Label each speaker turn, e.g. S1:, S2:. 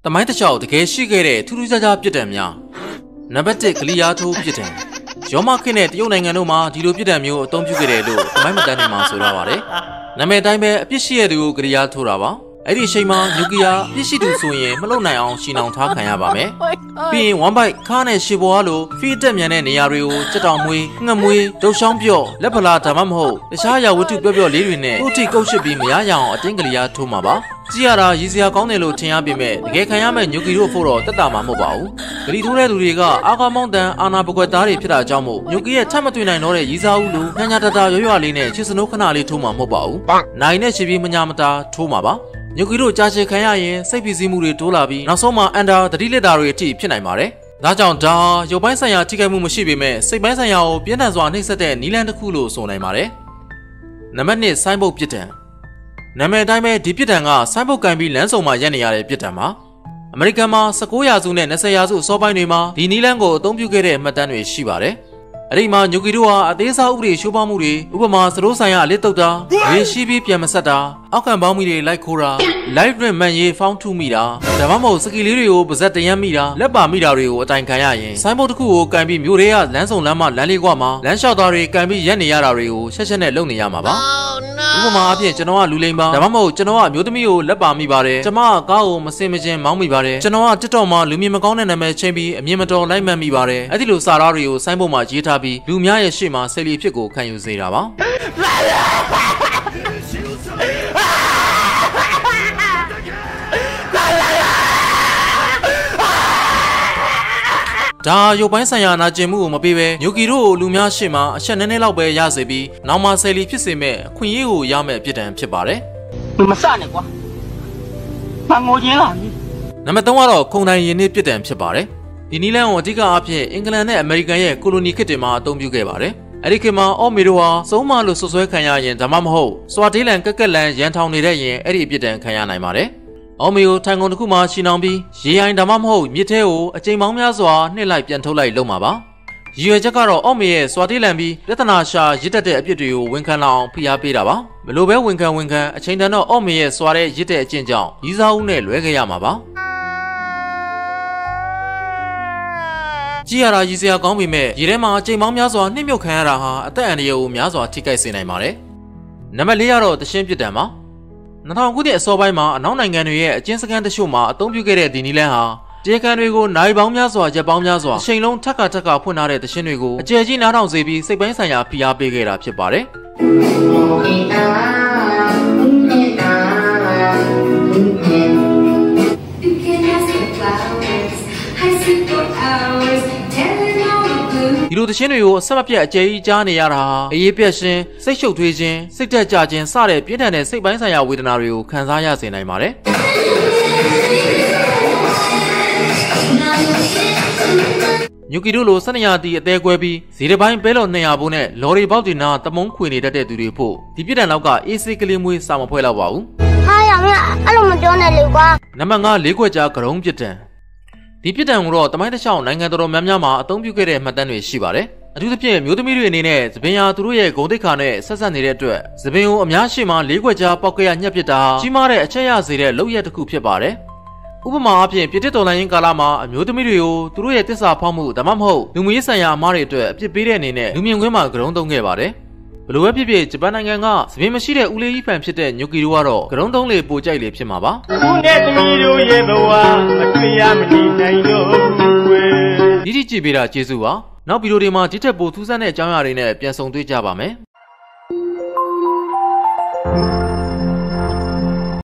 S1: တမိုင်းတစ်လျှောက်တကယ်ရှိခဲ့တဲ့ထူးထူးခြားခြားပြစ်ဒဏ်များနံပါတ် 1 ကလီယာထိုးပြစ်ဒဏ်ရောမခေတ်နဲ့တရုတ်နိုင်ငံတို့မှာဒီလိုပြစ်ဒဏ်မျိုးအသုံးပြုခဲ့တယ်လို့တမိုင်းမတန်းတွေမှာဆိုရပါတယ်နာမည်တိုင်းပဲအပြစ်ရှိတဲ့သူကိုကလီယာထိုးတာပါအဲ့ဒီအချိန်မှာနျူကလ িয়ার ပြစ်ရှိသူဆိုရင်မလုံနိုင်အောင်ရှင်းအောင်ထားခံရပါမယ်ပြီးရင်1 byte ခါနဲ့ရှေပေါ်လိုဖီးတက်မြန်တဲ့နေရာတွေကိုစက်တောင်မွေးငှက်မွေးဒုတ်ချောင်းပြော့လက်ဖလားဒါမှမဟုတ်တခြားရာဝတ္ထုပြော့ပြော့လေးတွေနဲ့ဥထိကုတ်ရှစ်ပြီးမရရအောင်အတင်းကလီယာထိုးမှာပါကြည့်ရတာရည်စရာကောင်းတယ်လို့ထင်ရပေမဲ့တကယ်ခံရမယ့်ညူကီတို့ဖို့တော့တက်တာမှာမဟုတ်ပါဘူး။ဂလီထိုးတဲ့သူတွေကအာကာမောင်းတန်အာနာပကွက်သားတွေဖြစ်တာကြောင့်မို့ညူကီရဲ့ထပ်မတွေ့နိုင်တော့တဲ့ရည်စားဦးလိုညညာတတာရွရွလေးနဲ့ချစ်စနိုးခဏလေးထိုးမှာမဟုတ်ပါဘူး။နိုင်နဲ့ချီပြီးမညာမတာထိုးမှာပါ။ညူကီတို့ကြာရှည်ခံရရင်စိတ်ဖိစီးမှုတွေတိုးလာပြီးနောက်ဆုံးမှာအန်ဒါသတိလက်တာတွေအထိဖြစ်နိုင်ပါတယ်။ဒါကြောင့်ဒါရုပ်ပိုင်းဆိုင်ရာထိခိုက်မှုမရှိပေမဲ့စိတ်ပိုင်းဆိုင်ရာကိုပြင်းထန်စွာနှိပ်စက်တဲ့နီလန်တစ်ခုလို့ဆိုနိုင်ပါတယ်။နံပါတ် 2 ဆိုင်းဘုတ်ပြစ်ဒဏ်နာမည်အတိုင်းပဲဒီပြစ်ဒဏ်ကဆိုင်းဘုတ်ကန်ပြီးလမ်းစုံမှာရပ်နေရတဲ့ပြစ်ဒဏ်ပါအမေရိကန်မှာ19ရာစုနဲ့20ရာစုအစောပိုင်းတွေမှာဒီနီလန်းကိုအသုံးပြုခဲ့တဲ့မှတ်တမ်းတွေရှိပါတယ်အဲ့ဒီမှာညူကီတို့ဟာအသေးစားဥပဒေရှိုးဖောက်မှုတွေဥပမာစတိုးဆိုင်ရအလစ်တုတ်တာရေရှိပြီးပြန်မဆက်တာအောက်ခံပေါင်းမိတွေလိုက်ခိုးတာလိုက်တွင်မှန်ရေးဖောင်းထုမိတာဒါမှမဟုတ်စကီလေးတွေကိုပါဇက်တရမ်းမိတာလက်ပါမိတာတွေကိုအတိုင်ခံရရင်ဆိုင်းဘုတ်တစ်ခုကိုကန်ပြီးမြို့တွေကလမ်းစုံလမ်းမလမ်းလေးကွာမှာလမ်းလျှောက်သားတွေကန်ပြီးရက်နေရတာတွေကိုချက်ချက်နဲ့လုပ်နေရမှာပါဥပမာအဖြစ်ကျွန်တော်ကလူလိမ်ပါဒါမှမဟုတ်ကျွန်တော်ကအမျိုးသမီးကိုလက်ပါမိပါတယ်ကျွန်မကကားကိုမစင်မချင်းမောင်းမိပါတယ်ကျွန်တော်ကတစ်တော်မှာလူမြင်မကောင်းတဲ့နာမည်ချင်းပြီးအမြင်မတော်လိုက်မှန်မိပါတယ်အဲ့ဒီလိုစာသားတွေကိုဆိုင်းဘုတ်မှာရေးထားပြီးလူများရဲ့ရှေ့မှာဆယ်လီဖြစ်ကိုခံယူစေတာပါဒါရုပ်ပိုင်းဆိုင်ရာနာကျင်မှုကိုမပေးဘဲညူကီတို့ကိုလူများရှေ့မှာအချက်နည်းနည်းလောက်ပဲရစေပြီးနောက်မှဆယ်လီဖြစ်စေမဲ့အခွင့်အရေးကိုရမယ့်ပြစ်ဒဏ်ဖြစ်ပါတယ်
S2: မစနဲ့ကွာမငိုချင်းလာပြီ
S1: နံပါတ် 3 ကတော့ခုံတိုင်ရင်းနှီးပြစ်ဒဏ်ဖြစ်ပါတယ်ဒီနီလန်ကိုအဓိကအားဖြင့်အင်္ဂလန်နဲ့အမေရိကန်ရဲ့ကိုလိုနီခေတ်တွေမှာအသုံးပြုခဲ့ပါတယ်အဲ့ဒီခေတ်မှာအော်မီတို့ဟာစုံမလို့ဆွဆွဲခံရရင်ဒါမှမဟုတ်စွာဒေးလန်ကက်ကက်လန်ရန်ထောင်နေတဲ့ရင်အဲ့ဒီအပြစ်ဒဏ်ခံရနိုင်ပါတယ်အော်မီကိုထိုင်ကုန်တစ်ခုမှရှင်းအောင်ပြီးရေအိုင်ဒါမှမဟုတ်မြစ်ထဲကိုအချိန်ပေါင်းများစွာနှစ်လိုက်ပြန်ထုတ်လိုက်လုပ်မှာပါရည်ရွယ်ချက်ကတော့အော်မီရဲ့စွာဒေးလန်ပြီးပြဿနာရှာရစ်တက်တဲ့အပြစ်တွေကိုဝန်ခံလောက်အောင်ဖိအားပေးတာပါဘလို့ပဲဝန်ခံအချိန်တန်တော့အော်မီရဲ့စွာတဲ့ရစ်တဲ့အကျင့်ကြောင့်ရီးစားဦးနဲ့လွဲခဲ့ရမှာပါကြည်ရတာရည်စရာကောင်းပေမဲ့ရေထဲမှာအချိန်ပေါင်းများစွာနှိမ့်မြုပ်ခံရတာဟာအသက်အန္တရာယ်ကိုများစွာထိခိုက်စေနိုင်ပါတယ်နံပါတ် 4 ကတော့တရှင်းပြစ်ဒဏ်ပါ2000ခုနှစ်အစောပိုင်းမှာအနောက်နိုင်ငံတွေရဲ့အကျဉ်းစခန်းတချို့မှာအသုံးပြုခဲ့တဲ့ဒီနီလန်းဟာတရားခံတွေကိုနိုင်ပေါင်းများစွာရက်ပေါင်းများစွာအချိန်လုံးထက်ကဖွင့်ထားတဲ့တရှင်းတွေကိုအကျယ်ကြီးနားထောင်စေပြီးစိတ်ပိုင်းဆိုင်ရာဖိအားပေးခဲ့တာဖြစ်ပါတယ်ဒီလိုတခြင်းတွေကိုအဆက်မပြတ်အကျယ်ကြီးကြားနေရတာအေးပြက်ခြင်းစိတ်ရှုပ်ထွေးခြင်းစိတ်တက်ကြခြင်းစတဲ့ပြင်းထန်တဲ့စိတ်ပိုင်းဆိုင်ရာဝေဒနာတွေကိုခံစားရစေနိုင်ပါတယ်ညူကီတို့လို12ရာသီအသေးကွဲပြီးဇီတပိုင်းပဲလို့200ဘိုးနဲ့လော်ရီပေါက်တွေနာတမုံခွေနေတတ်တဲ့သူတွေဖို့ဒီပြစ်ဒဏ်လောက်ကအေးစိတ်ကလေးမွေးစာမဖွဲတော့ပါဘူး
S3: ဟာရမင်းအဲ့လိုမပြောနဲ့လေကွာ
S1: နံပါတ် 5 ၄ခွက်ကြားကရုံးပြစ်ဒဏ်ဒီပြစ်ဒဏ်ကိုတော့တမိုင်းတစ်လျှောက်နိုင်ငံတော်များများမှာအသုံးပြုခဲ့တဲ့မှတ်တမ်းတွေရှိပါတယ်အထူးသဖြင့်မျိုးသမီးတွေအနေနဲ့သပင်ဟာသူတို့ရဲ့ဂုဏ်သိက္ခာနဲ့ဆက်ဆက်နေတဲ့အတွက်သပင်ကိုအများရှိမှ၄ခွက်ကြားပောက်ကြရညှက်ပစ်တာကြီးမားတဲ့အချက်ရစေတဲ့လုပ်ရက်တစ်ခုဖြစ်ပါတယ်ဥပမာအဖြစ်ပြည်တော်လိုင်းရင်းကာလမှာအမျိုးသမီးတွေကိုသူတို့ရဲ့တစ္ဆာဖောက်မှုဒါမှမဟုတ်လူမျိုးရေးဆိုင်ရာအမားတွေအတွက်အပြစ်ပေးတဲ့အနေနဲ့လူမြင်ကွင်းမှာကရုံးသုံးခဲ့ပါတယ်ဘလိုပဲဖြစ်ဖြစ်ဂျပန်နိုင်ငံကသပင်မရှိတဲ့ဦးလေးကြီးဖန်ဖြစ်တဲ့ညူကီတို့ကတော့ကရုံးသုံးလေပိုကြိုက်လေဖြစ်မှာပါ
S2: ခုနဲ့သမီးတို့ရဲ့ဘဝအတွေ့ရမနေနိုင်တော့ဘူး
S1: ဒီကြည့်ပေးတာကျေးဇူးပါနောက်ဗီဒီယိုတွေမှာဒီထက်ပိုထူးဆန်းတဲ့အကြောင်းအရာတွေနဲ့ပြန်ဆုံတွေ့ကြပါမယ်